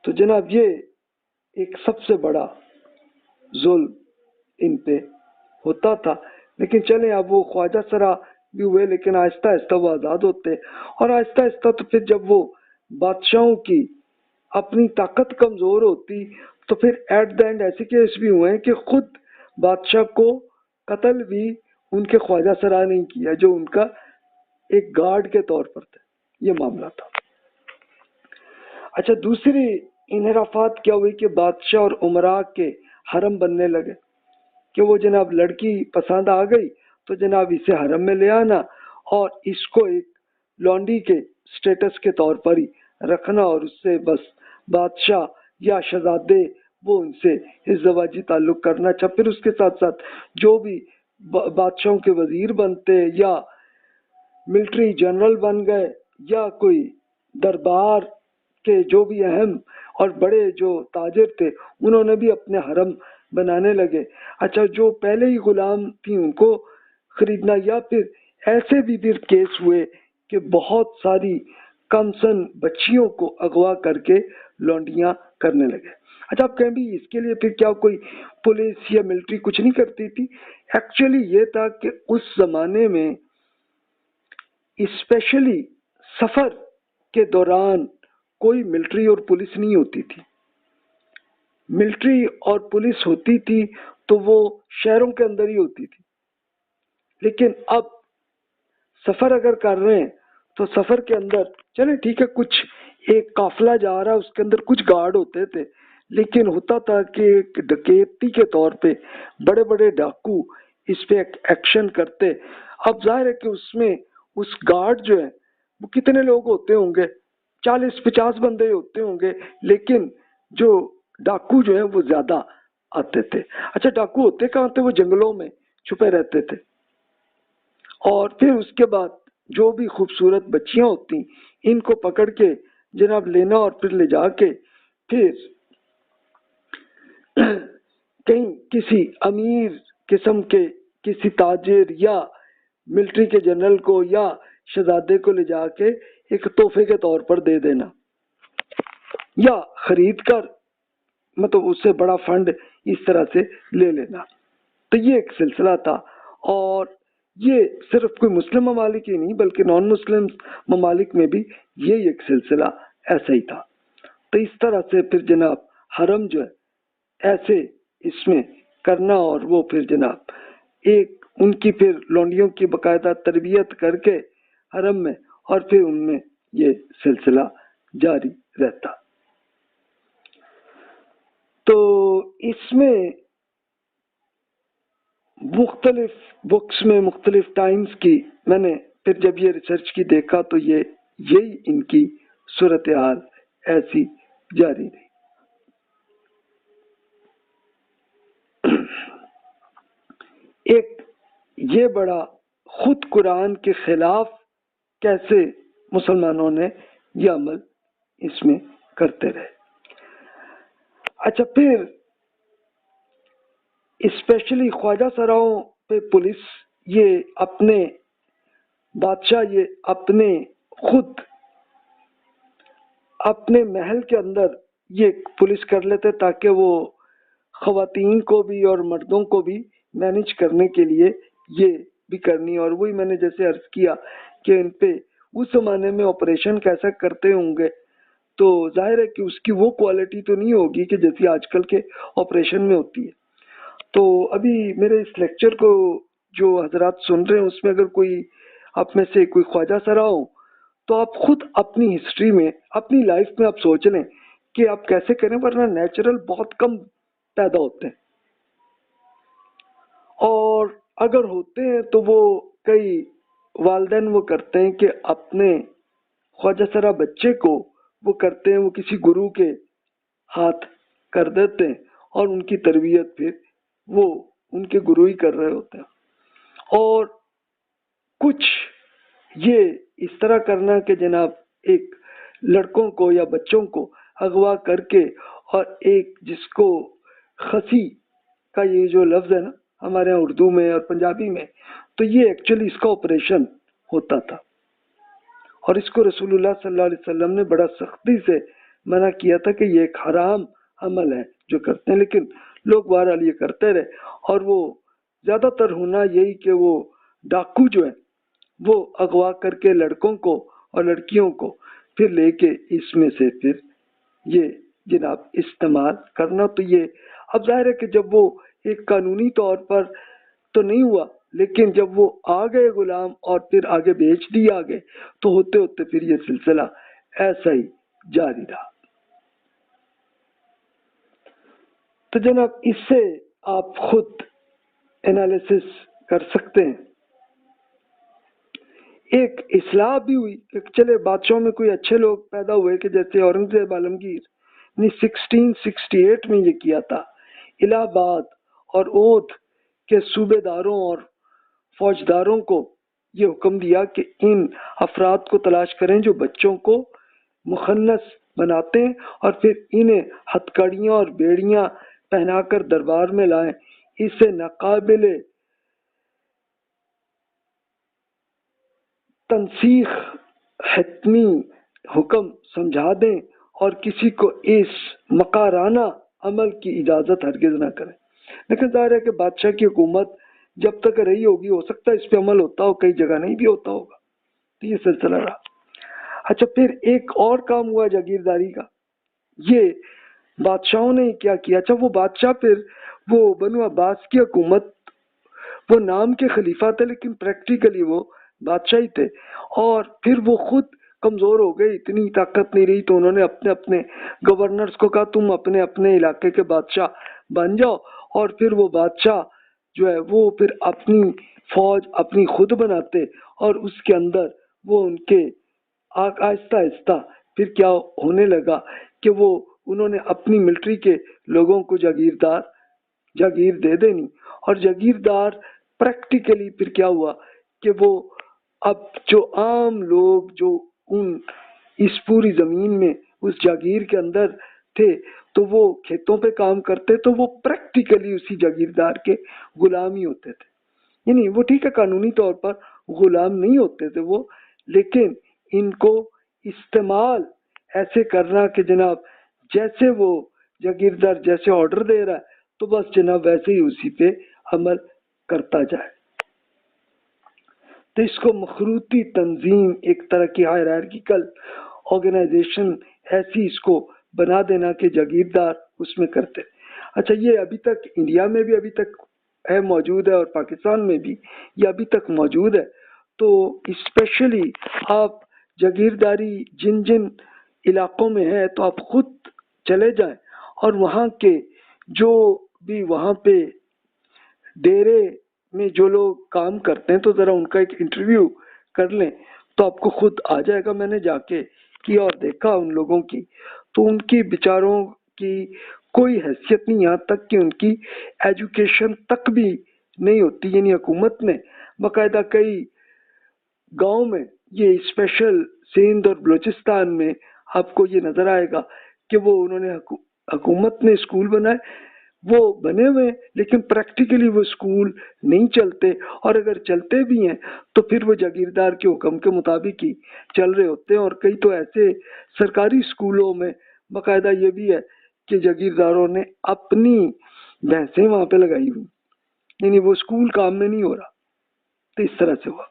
تو جناب یہ ایک سب سے بڑا ظلم ان پہ ہوتا تھا. لیکن چلیں اب وہ خواجہ سرا بھی ہوئے، لیکن آہستہ آہستہ وہ آزاد ہوتے، اور آہستہ آہستہ تو پھر جب وہ بادشاہوں کی اپنی طاقت کمزور ہوتی تو پھر ایٹ دا اینڈ ایسے کیس بھی ہوئے ہیں کہ خود بادشاہ کو قتل بھی ان کے خواجہ سرا نے کیا، جو ان کا ایک گارڈ کے طور پر تھے. یہ معاملہ تھا. اچھا، دوسری انحرافات کیا ہوئی کہ بادشاہ اور امراء کے حرم بننے لگے، کہ وہ جناب لڑکی پسند آ گئی تو جناب اسے حرم میں لے آنا اور اس کو ایک لونڈی کے سٹیٹس کے طور پر ہی رکھنا، اور اس سے بس بادشاہ یا شہزادے وہ ان سے ازدواجی تعلق کرنا. اچھا، پھر اس کے ساتھ ساتھ جو بھی بادشاہوں کے وزیر بنتے یا ملٹری جنرل بن گئے یا کوئی دربار کے جو بھی اہم اور بڑے جو تاجر تھے انہوں نے بھی اپنے حرم بنانے لگے. اچھا، جو پہلے ہی غلام تھی ان کو خریدنا، یا پھر ایسے بھی پھر کیس ہوئے کہ بہت ساری کم سن بچیوں کو اغوا کر کے لونڈیاں کرنے لگے. اچھا، آپ کہیں بھی اس کے لیے پھر کیا کوئی پولیس یا ملٹری کچھ نہیں کرتی تھی؟ ایکچولی یہ تھا کہ اس زمانے میں اسپیشلی سفر کے دوران کوئی ملٹری اور پولیس نہیں ہوتی تھی. ملٹری اور پولیس ہوتی تھی تو وہ شہروں کے اندر ہی ہوتی تھی. لیکن اب سفر اگر کر رہے ہیں تو سفر کے اندر چلیں ٹھیک ہے، کچھ ایک قافلہ جا رہا ہے اس کے اندر کچھ گارڈ ہوتے تھے، لیکن ہوتا تھا کہ ایک ڈکیتی کے طور پہ بڑے بڑے ڈاکو اس پہ ایکشن کرتے. اب ظاہر ہے کہ اس میں اس گارڈ جو ہے وہ کتنے لوگ ہوتے ہوں گے، 40-50 بندے ہوتے ہوں گے، لیکن جو ڈاکو جو ہیں وہ زیادہ آتے تھے. اچھا، ڈاکو ہوتے کہاں تھے؟ وہ جنگلوں میں چھپے رہتے تھے. اور پھر اس کے بعد جو بھی خوبصورت بچیاں ہوتی ان کو پکڑ کے جناب لینا اور پھر لے جا کے پھر کہیں کسی امیر قسم کے کسی تاجر یا ملٹری کے جنرل کو یا شہزادے کو لے جا کے ایک تحفے کے طور پر دے دینا، یا خرید کر مطلب اس سے بڑا فنڈ اس طرح سے لے لینا. تو یہ ایک سلسلہ تھا، اور یہ صرف کوئی مسلم ممالک ہی نہیں بلکہ نان مسلم ممالک میں بھی یہ ایک سلسلہ ایسا ہی تھا. تو اس طرح سے پھر جناب حرم جو ہے ایسے اس میں کرنا، اور وہ پھر جناب ایک ان کی پھر لونڈیوں کی باقاعدہ تربیت کر کے حرم میں، اور پھر ان میں یہ سلسلہ جاری رہتا. تو اس میں مختلف بکس میں مختلف ٹائمز کی میں نے پھر جب یہ ریسرچ کی دیکھا تو یہی ان کی صورتحال ایسی جاری رہی. ایک یہ بڑا خود قرآن کے خلاف کیسے مسلمانوں نے یہ عمل اس میں کرتے رہے. اچھا، پھر اسپیشلی خواجہ سراؤں پہ پولیس یہ اپنے بادشاہ یہ اپنے خود اپنے محل کے اندر یہ پولیس کر لیتے تاکہ وہ خواتین کو بھی اور مردوں کو بھی مینج کرنے کے لیے یہ بھی کرنی. اور وہی میں نے جیسے عرض کیا کہ ان پہ اس زمانے میں آپریشن کیسا کرتے ہوں گے تو ظاہر ہے کہ اس کی وہ کوالٹی تو نہیں ہوگی کہ جیسی آج کل کے آپریشن میں ہوتی ہے. تو ابھی میرے اس لیکچر کو جو حضرات سن رہے ہیں اس میں اگر کوئی آپ میں سے کوئی خواجہ سرا ہو تو آپ خود اپنی ہسٹری میں اپنی لائف میں آپ سوچ لیں کہ آپ کیسے کریں، ورنہ نیچرل بہت کم پیدا ہوتے ہیں، اور اگر ہوتے ہیں تو وہ کئی والدین وہ کرتے ہیں کہ اپنے خواجہ سرا بچے کو وہ کرتے ہیں وہ کسی گرو کے ہاتھ کر دیتے ہیں، اور ان کی تربیت پھر وہ ان کے گرو ہی کر رہے ہوتے ہیں. اور کچھ یہ اس طرح کرنا کہ جناب ایک لڑکوں کو یا بچوں کو اغوا کر کے، اور ایک جس کو خسی کا یہ جو لفظ ہے نا ہمارے یہاں اردو میں اور پنجابی میں، تو یہ ایکچولی اس کا آپریشن ہوتا تھا، اور اس کو رسول اللہ صلی اللہ علیہ وسلم نے بڑا سختی سے منع کیا تھا کہ یہ ایک حرام عمل ہے جو کرتے ہیں، لیکن لوگ بہرحال یہ کرتے رہے، اور وہ زیادہ تر ہونا یہی کہ وہ ڈاکو جو ہے وہ اغوا کر کے لڑکوں کو اور لڑکیوں کو پھر لے کے اس میں سے پھر یہ جناب استعمال کرنا۔ تو یہ اب ظاہر ہے کہ جب وہ ایک قانونی طور پر تو نہیں ہوا، لیکن جب وہ آ گئے غلام اور پھر آگے بیچ دیے آگے، تو ہوتے ہوتے پھر یہ سلسلہ ایسا ہی جاری رہا۔ تو جناب اس سے آپ خود انالیسس کر سکتے ہیں۔ ایک اصلاح بھی ہوئی کہ چلے بادشاہوں میں کوئی اچھے لوگ پیدا ہوئے، کہ جیسے اورنگزیب عالمگیر نے 1668 میں یہ کیا تھا، الہ آباد اور اودھ کے صوبے داروں اور فوجداروں کو یہ حکم دیا کہ ان افراد کو تلاش کریں جو بچوں کو مخنث بناتے ہیں اور پھر انہیں ہتھکڑیاں اور بیڑیاں پہنا کر دربار میں لائیں، اسے ناقابل تنسیخ حتمی حکم سمجھا دیں اور کسی کو اس مکارانہ عمل کی اجازت ہرگز نہ کریں۔ لیکن ظاہر ہے کہ بادشاہ کی حکومت جب تک رہی ہوگی، ہو سکتا ہے اس پہ عمل ہوتا ہو، کئی جگہ نہیں بھی ہوتا ہوگا، تو یہ سلسلہ رہا۔ اچھا، پھر ایک اور کام ہوا جاگیرداری کا، یہ بادشاہوں نے کیا کیا؟ اچھا، وہ بادشاہ پھر وہ بنو عباس کی حکومت، وہ نام کے خلیفہ تھے لیکن پریکٹیکلی وہ بادشاہ ہی تھے، اور پھر وہ خود کمزور ہو گئے، اتنی طاقت نہیں رہی، تو انہوں نے اپنے اپنے گورنرز کو کہا تم اپنے اپنے علاقے کے بادشاہ بن جاؤ، اور پھر وہ بادشاہ جو ہے وہ پھر اپنی فوج اپنی خود بناتے، اور اس کے اندر وہ ان کے آہستہ آہستہ پھر کیا ہونے لگا کہ وہ انہوں نے اپنی ملٹری کے لوگوں کو جاگیر دے دینی، اور جاگیردار پریکٹیکلی پھر کیا ہوا کہ وہ اب جو عام لوگ جو اس پوری زمین میں اس جاگیر کے اندر تھے تو وہ کھیتوں پہ کام کرتے، تو وہ پریکٹیکلی اسی جاگیردار کے غلام ہی ہوتے تھے۔ یعنی وہ ٹھیک ہے قانونی طور پر غلام نہیں ہوتے تھے وہ، لیکن ان کو استعمال ایسے کرنا کہ جناب جیسے وہ جاگیردار جیسے آرڈر دے رہا ہے تو بس جناب ویسے ہی اسی پہ عمل کرتا جائے۔ تو اس کو مخروطی تنظیم، ایک طرح کی ہائرارکیکل آرگنائزیشن ایسی اس کو بنا دینا کہ جاگیردار اس میں کرتے۔ اچھا، یہ ابھی تک انڈیا میں بھی ابھی تک ہے، موجود ہے، اور پاکستان میں بھی یہ ابھی تک موجود ہے۔ تو اسپیشلی آپ جاگیرداری جن جن علاقوں میں ہے تو آپ خود چلے جائیں اور وہاں کے جو بھی وہاں پہ ڈیرے میں جو لوگ کام کرتے ہیں تو ذرا ان کا ایک انٹرویو کر لیں تو آپ کو خود آ جائے گا۔ میں نے جا کے کیا اور دیکھا ان لوگوں کی، تو ان کی بیچاروں کی کوئی حیثیت نہیں، یہاں تک کہ ان کی ایجوکیشن تک بھی نہیں ہوتی۔ یعنی حکومت نے باقاعدہ کئی گاؤں میں، یہ اسپیشل سندھ اور بلوچستان میں آپ کو یہ نظر آئے گا کہ وہ انہوں نے حکومت نے اسکول بنائے، وہ بنے ہوئے ہیں لیکن پریکٹیکلی وہ اسکول نہیں چلتے، اور اگر چلتے بھی ہیں تو پھر وہ جاگیردار کے حکم کے مطابق ہی چل رہے ہوتے ہیں۔ اور کئی تو ایسے سرکاری اسکولوں میں باقاعدہ یہ بھی ہے کہ جاگیرداروں نے اپنی بھینسیں وہاں پہ لگائی ہوئی، یعنی وہ اسکول کام میں نہیں ہو رہا۔ تو اس طرح سے ہوا۔